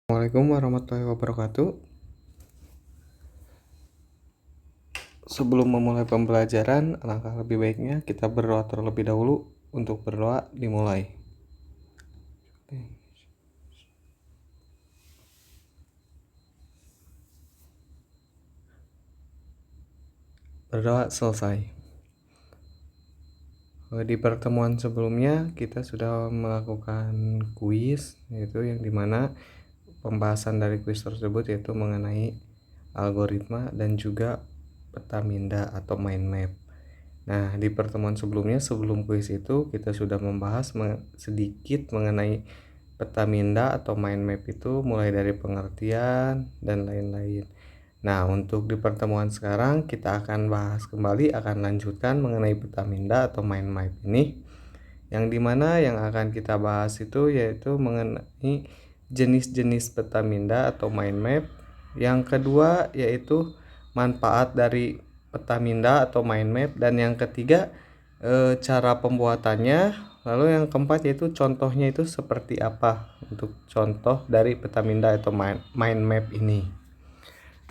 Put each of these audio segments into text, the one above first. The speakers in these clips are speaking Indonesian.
Assalamualaikum warahmatullahi wabarakatuh. Sebelum memulai pembelajaran, alangkah lebih baiknya kita berdoa terlebih dahulu. Untuk berdoa dimulai. Berdoa selesai. Di pertemuan sebelumnya kita sudah melakukan kuis, yaitu yang dimana pembahasan dari kuis tersebut yaitu mengenai algoritma dan juga peta minda atau mind map. Nah, di pertemuan sebelumnya sebelum kuis itu kita sudah membahas sedikit mengenai peta minda atau mind map itu, mulai dari pengertian dan lain-lain. Nah, untuk di pertemuan sekarang kita akan bahas kembali, akan lanjutkan mengenai peta minda atau mind map ini. Yang dimana yang akan kita bahas itu yaitu mengenai jenis-jenis peta minda atau mind map. Yang kedua yaitu manfaat dari peta minda atau mind map. Dan yang ketiga cara pembuatannya. Lalu yang keempat yaitu contohnya itu seperti apa untuk contoh dari peta minda atau mind map ini.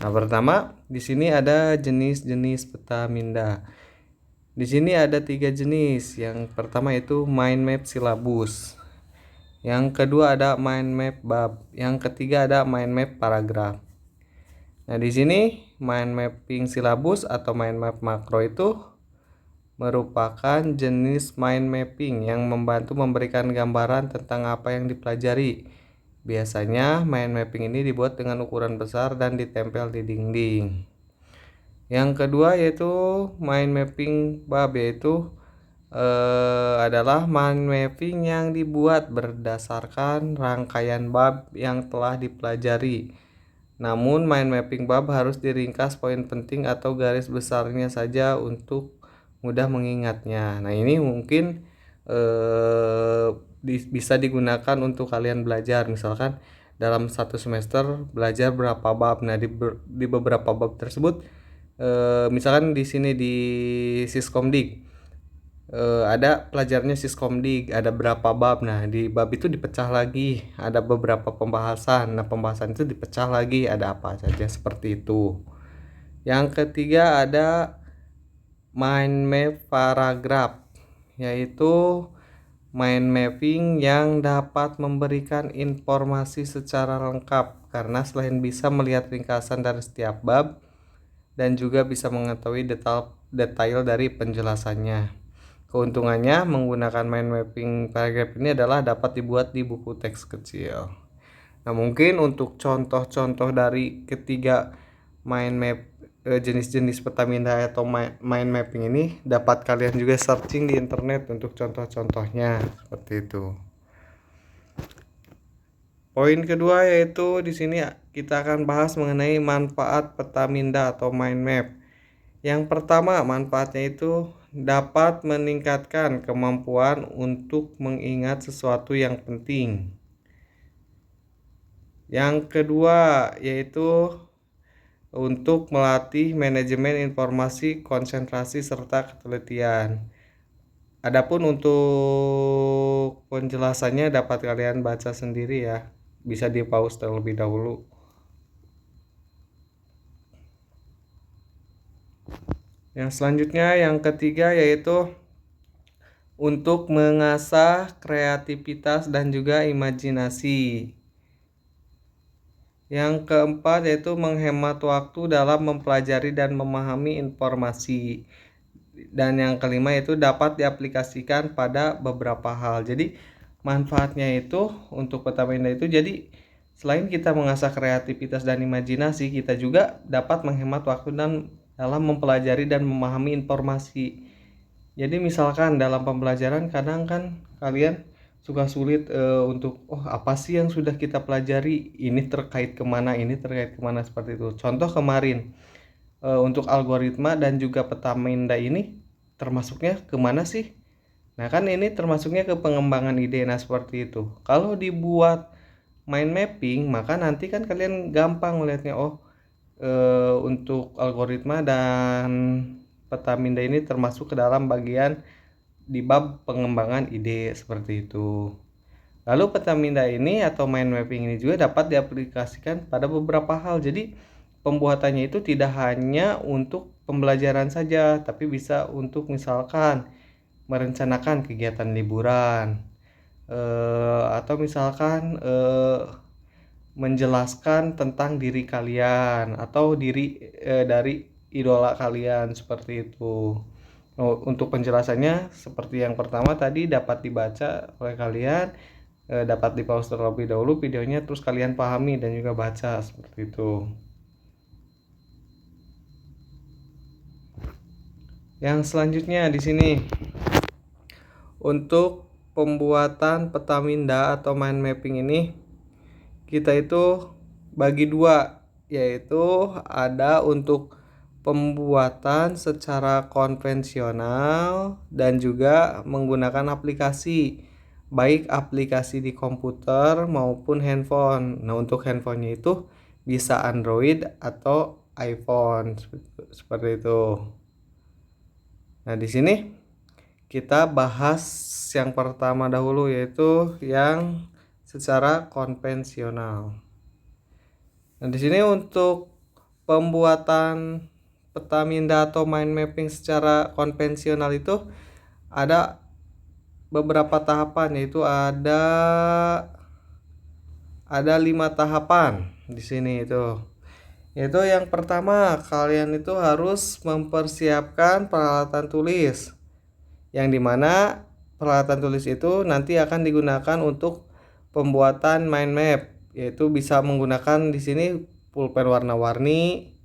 Nah, pertama di sini ada jenis-jenis peta minda. Di sini ada 3 jenis. Yang pertama itu mind map silabus. Yang kedua ada mind map bab. Yang ketiga ada mind map paragraf. Nah, di sini mind mapping silabus atau mind map makro itu merupakan jenis mind mapping yang membantu memberikan gambaran tentang apa yang dipelajari. Biasanya mind mapping ini dibuat dengan ukuran besar dan ditempel di dinding. Yang kedua yaitu mind mapping bab, yaitu adalah mind mapping yang dibuat berdasarkan rangkaian bab yang telah dipelajari. Namun mind mapping bab harus diringkas poin penting atau garis besarnya saja untuk mudah mengingatnya. Nah, ini mungkin bisa digunakan untuk kalian belajar, misalkan dalam satu semester belajar berapa bab. Nah, di beberapa bab tersebut misalkan di sini di Siskomdik ada pelajarnya Siskomdik, ada berapa bab. Nah, di bab itu dipecah lagi, ada beberapa pembahasan. Nah, pembahasan itu dipecah lagi, ada apa saja, seperti itu. Yang ketiga ada mind map paragraf, yaitu mind mapping yang dapat memberikan informasi secara lengkap, karena selain bisa melihat ringkasan dari setiap bab dan juga bisa mengetahui detail dari penjelasannya. Keuntungannya menggunakan mind mapping paragraf ini adalah dapat dibuat di buku teks kecil. Nah, mungkin untuk contoh-contoh dari ketiga mind map jenis-jenis peta minda atau mind mapping ini dapat kalian juga searching di internet untuk contoh-contohnya, seperti itu. Poin kedua yaitu di sini kita akan bahas mengenai manfaat peta minda atau mind map. Yang pertama, manfaatnya itu dapat meningkatkan kemampuan untuk mengingat sesuatu yang penting. Yang kedua yaitu untuk melatih manajemen informasi, konsentrasi, serta ketelitian. Adapun untuk penjelasannya dapat kalian baca sendiri ya. Bisa di pause terlebih dahulu. Yang selanjutnya, yang ketiga yaitu untuk mengasah kreativitas dan juga imajinasi. Yang keempat yaitu menghemat waktu dalam mempelajari dan memahami informasi. Dan yang kelima itu dapat diaplikasikan pada beberapa hal. Jadi manfaatnya itu untuk peta minda itu, jadi selain kita mengasah kreativitas dan imajinasi, kita juga dapat menghemat waktu dan dalam mempelajari dan memahami informasi. Jadi misalkan dalam pembelajaran kadang kan kalian suka sulit untuk apa sih yang sudah kita pelajari, ini terkait kemana, seperti itu. Contoh kemarin untuk algoritma dan juga peta minda ini termasuknya kemana sih? Nah, kan ini termasuknya ke pengembangan ide. Nah, seperti itu. Kalau dibuat mind mapping, maka nanti kan kalian gampang melihatnya, untuk algoritma dan peta minda ini termasuk ke dalam bagian di bab pengembangan ide, seperti itu. Lalu peta minda ini atau mind mapping ini juga dapat diaplikasikan pada beberapa hal. Jadi pembuatannya itu tidak hanya untuk pembelajaran saja, tapi bisa untuk misalkan merencanakan kegiatan liburan, atau misalkan menjelaskan tentang diri kalian atau dari idola kalian seperti itu. Untuk penjelasannya seperti yang pertama tadi dapat dibaca oleh kalian, dapat di-pause terlebih dahulu videonya terus kalian pahami dan juga baca seperti itu. Yang selanjutnya di sini untuk pembuatan peta minda atau mind mapping ini kita itu bagi dua, yaitu ada untuk pembuatan secara konvensional dan juga menggunakan aplikasi, baik aplikasi di komputer maupun handphone. Nah, untuk handphonenya itu bisa Android atau iPhone seperti itu. Nah, di sini kita bahas yang pertama dahulu, yaitu yang secara konvensional. Nah, di sini untuk pembuatan peta minda atau mind mapping secara konvensional itu ada beberapa tahapan, yaitu ada 5 tahapan di sini itu. Yaitu yang pertama, kalian itu harus mempersiapkan peralatan tulis, yang dimana peralatan tulis itu nanti akan digunakan untuk pembuatan mind map, yaitu bisa menggunakan di sini pulpen warna-warni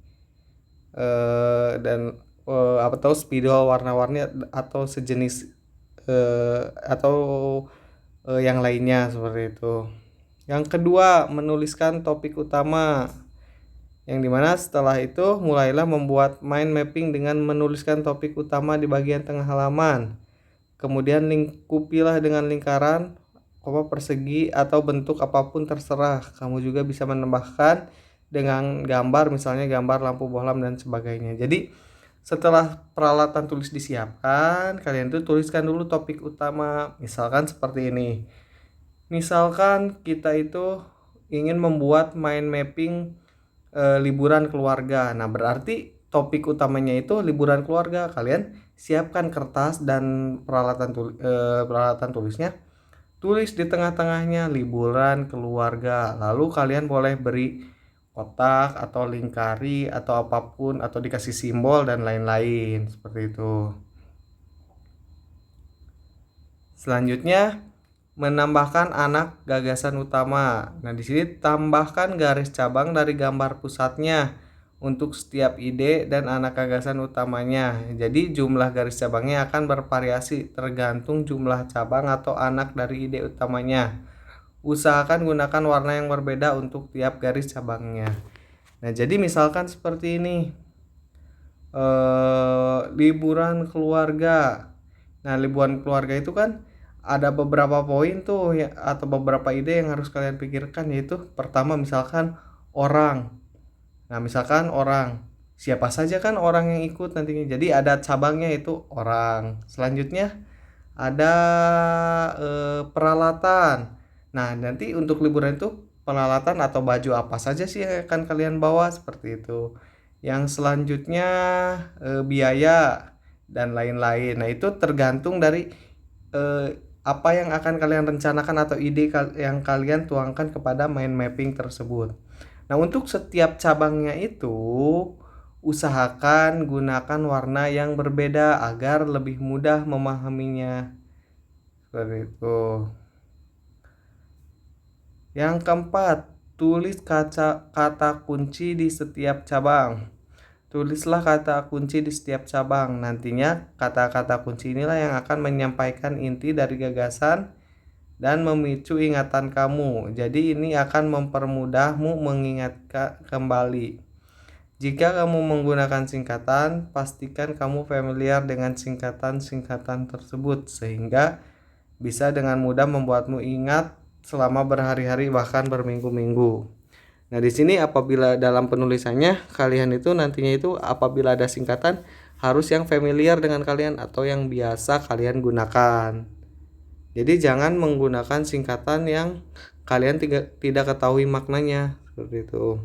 dan atau spidol warna-warni atau sejenis atau yang lainnya seperti itu. Yang kedua, menuliskan topik utama, yang dimana setelah itu mulailah membuat mind mapping dengan menuliskan topik utama di bagian tengah halaman. Kemudian lingkupilah dengan lingkaran, persegi atau bentuk apapun terserah. Kamu juga bisa menambahkan dengan gambar, misalnya gambar lampu bohlam dan sebagainya. Jadi setelah peralatan tulis disiapkan, kalian tuh tuliskan dulu topik utama. Misalkan seperti ini. Misalkan kita itu ingin membuat mind mapping liburan keluarga. Nah, berarti topik utamanya itu liburan keluarga. Kalian siapkan kertas dan peralatan tulisnya. Tulis di tengah-tengahnya liburan keluarga. Lalu kalian boleh beri kotak atau lingkari atau apapun, atau dikasih simbol dan lain-lain seperti itu. Selanjutnya, menambahkan anak gagasan utama. Nah, di sini tambahkan garis cabang dari gambar pusatnya untuk setiap ide dan anak gagasan utamanya. Jadi jumlah garis cabangnya akan bervariasi tergantung jumlah cabang atau anak dari ide utamanya. Usahakan gunakan warna yang berbeda untuk tiap garis cabangnya. Nah, jadi misalkan seperti ini. Liburan keluarga. Nah, liburan keluarga itu kan ada beberapa poin tuh ya, atau beberapa ide yang harus kalian pikirkan, yaitu pertama misalkan orang. Nah, misalkan orang, siapa saja kan orang yang ikut nantinya. Jadi ada cabangnya itu orang. Selanjutnya ada peralatan. Nah, nanti untuk liburan itu peralatan atau baju apa saja sih yang akan kalian bawa seperti itu. Yang selanjutnya biaya dan lain-lain. Nah, itu tergantung dari apa yang akan kalian rencanakan atau ide yang kalian tuangkan kepada mind mapping tersebut. Nah, untuk setiap cabangnya itu usahakan gunakan warna yang berbeda agar lebih mudah memahaminya. Seperti itu. Yang keempat, tulis kata kunci di setiap cabang. Tulislah kata kunci di setiap cabang. Nantinya kata-kata kunci inilah yang akan menyampaikan inti dari gagasan dan memicu ingatan kamu. Jadi ini akan mempermudahmu mengingat kembali. Jika kamu menggunakan singkatan, pastikan kamu familiar dengan singkatan-singkatan tersebut sehingga bisa dengan mudah membuatmu ingat selama berhari-hari bahkan berminggu-minggu. Nah, di sini apabila dalam penulisannya kalian itu nantinya itu apabila ada singkatan harus yang familiar dengan kalian atau yang biasa kalian gunakan. Jadi jangan menggunakan singkatan yang kalian tidak ketahui maknanya, seperti itu.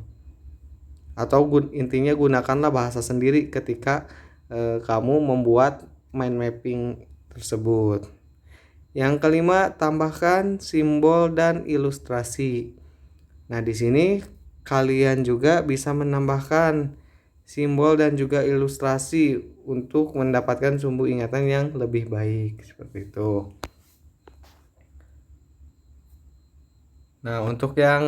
Atau intinya gunakanlah bahasa sendiri ketika kamu membuat mind mapping tersebut. Yang kelima, tambahkan simbol dan ilustrasi. Nah, di sini kalian juga bisa menambahkan simbol dan juga ilustrasi untuk mendapatkan sumbu ingatan yang lebih baik, seperti itu. Nah, untuk yang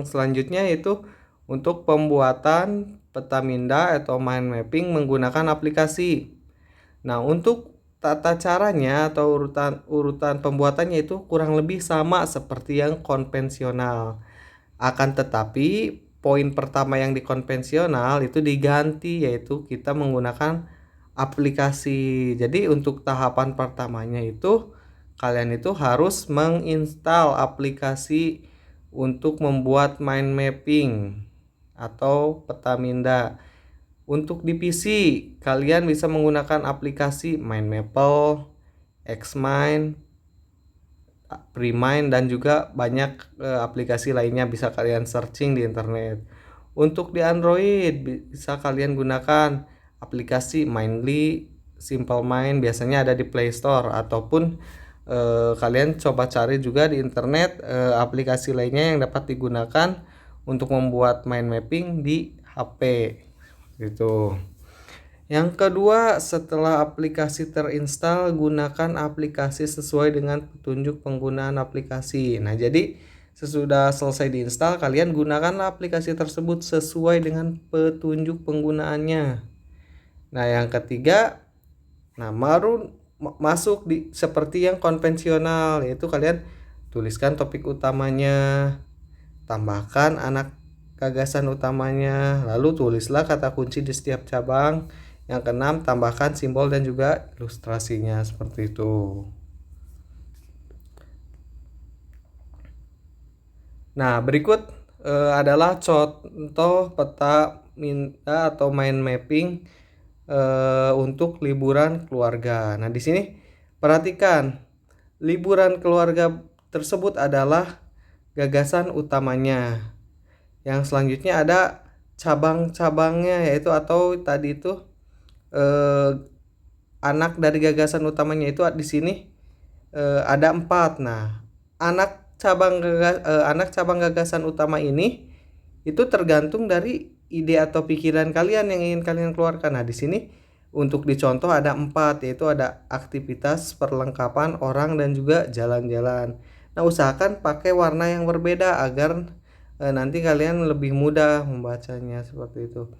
selanjutnya itu untuk pembuatan peta minda atau mind mapping menggunakan aplikasi. Nah, untuk tata caranya atau urutan pembuatannya itu kurang lebih sama seperti yang konvensional. Akan tetapi poin pertama yang di konvensional itu diganti, yaitu kita menggunakan aplikasi. Jadi untuk tahapan pertamanya itu kalian itu harus menginstal aplikasi untuk membuat mind mapping atau peta minda. Untuk di PC, kalian bisa menggunakan aplikasi MindMapple, Xmind, Premind, dan juga banyak aplikasi lainnya bisa kalian searching di internet. Untuk di Android bisa kalian gunakan aplikasi Mindly, Simple Mind, biasanya ada di Play Store, ataupun kalian coba cari juga di internet aplikasi lainnya yang dapat digunakan untuk membuat mind mapping di HP gitu. Yang kedua, setelah aplikasi terinstall, gunakan aplikasi sesuai dengan petunjuk penggunaan aplikasi. Nah, jadi sesudah selesai diinstal, kalian gunakanlah aplikasi tersebut sesuai dengan petunjuk penggunaannya. Nah, yang ketiga, nah baru masuk di seperti yang konvensional, yaitu kalian tuliskan topik utamanya, tambahkan anak gagasan utamanya, lalu tulislah kata kunci di setiap cabang. Yang keenam, tambahkan simbol dan juga ilustrasinya, seperti itu. Nah, berikut adalah contoh peta minda atau mind mapping untuk liburan keluarga. Nah, di sini perhatikan, liburan keluarga tersebut adalah gagasan utamanya. Yang selanjutnya ada cabang-cabangnya, yaitu atau tadi itu anak dari gagasan utamanya itu di sini ada 4. Nah, anak cabang gagasan utama ini itu tergantung dari ide atau pikiran kalian yang ingin kalian keluarkan. Nah, di sini untuk dicontoh ada 4, yaitu ada aktivitas, perlengkapan, orang, dan juga jalan-jalan. Nah, usahakan pakai warna yang berbeda agar nanti kalian lebih mudah membacanya, seperti itu.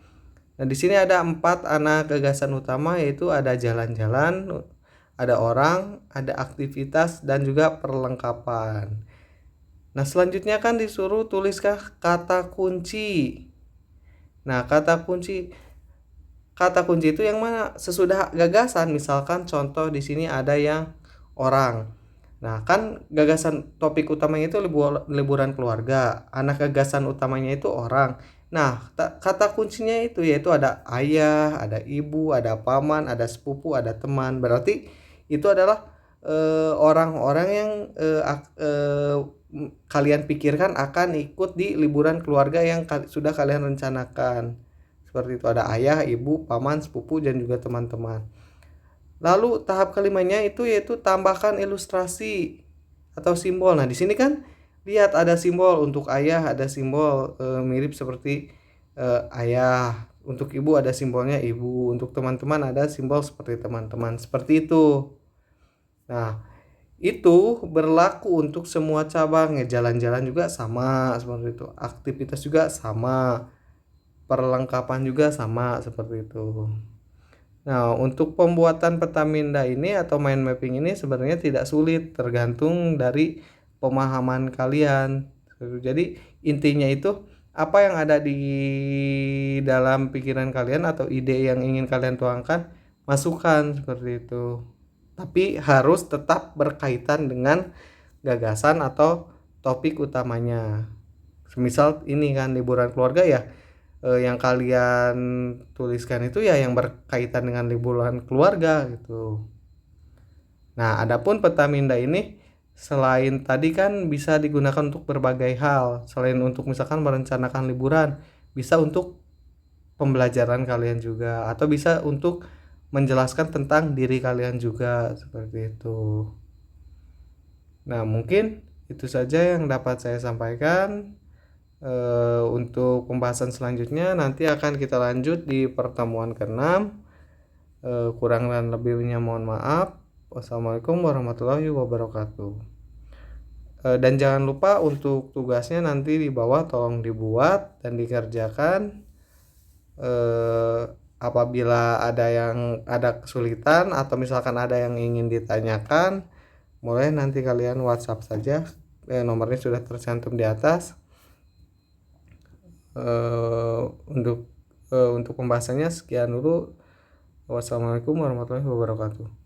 Nah, di sini ada 4 anak gagasan utama, yaitu ada jalan-jalan, ada orang, ada aktivitas, dan juga perlengkapan. Nah, selanjutnya kan disuruh tuliskah kata kunci. Nah, kata kunci itu yang mana sesudah gagasan. Misalkan contoh di sini ada yang orang. Nah, kan gagasan topik utamanya itu liburan keluarga. Anak gagasan utamanya itu orang. Nah, kata kuncinya itu yaitu ada ayah, ada ibu, ada paman, ada sepupu, ada teman. Berarti itu adalah orang-orang yang kalian pikirkan akan ikut di liburan keluarga yang sudah kalian rencanakan. Seperti itu, ada ayah, ibu, paman, sepupu, dan juga teman-teman. Lalu tahap kelimanya itu yaitu tambahkan ilustrasi atau simbol. Nah, di sini kan lihat ada simbol untuk ayah, ada simbol mirip seperti ayah. Untuk ibu ada simbolnya ibu. Untuk teman-teman ada simbol seperti teman-teman. Seperti itu. Nah, itu berlaku untuk semua cabang. Ya, jalan-jalan juga sama seperti itu. Aktivitas juga sama. Perlengkapan juga sama seperti itu. Nah, untuk pembuatan peta minda ini atau mind mapping ini sebenarnya tidak sulit, tergantung dari pemahaman kalian. Jadi intinya itu apa yang ada di dalam pikiran kalian atau ide yang ingin kalian tuangkan, masukkan seperti itu. Tapi harus tetap berkaitan dengan gagasan atau topik utamanya. Semisal ini kan liburan keluarga ya, yang kalian tuliskan itu ya yang berkaitan dengan liburan keluarga gitu. Nah, adapun peta minda ini selain tadi kan bisa digunakan untuk berbagai hal, selain untuk misalkan merencanakan liburan, bisa untuk pembelajaran kalian juga, atau bisa untuk menjelaskan tentang diri kalian juga seperti itu. Nah, mungkin itu saja yang dapat saya sampaikan. Untuk pembahasan selanjutnya nanti akan kita lanjut di pertemuan ke-6. Kurang dan lebihnya mohon maaf. Wassalamualaikum warahmatullahi wabarakatuh. Dan jangan lupa untuk tugasnya nanti di bawah tolong dibuat dan dikerjakan. eh, Apabila ada kesulitan atau misalkan ada yang ingin ditanyakan, boleh nanti kalian WhatsApp saja. Nomornya sudah tercantum di atas. eh, untuk untuk pembahasannya sekian dulu. Wassalamualaikum warahmatullahi wabarakatuh.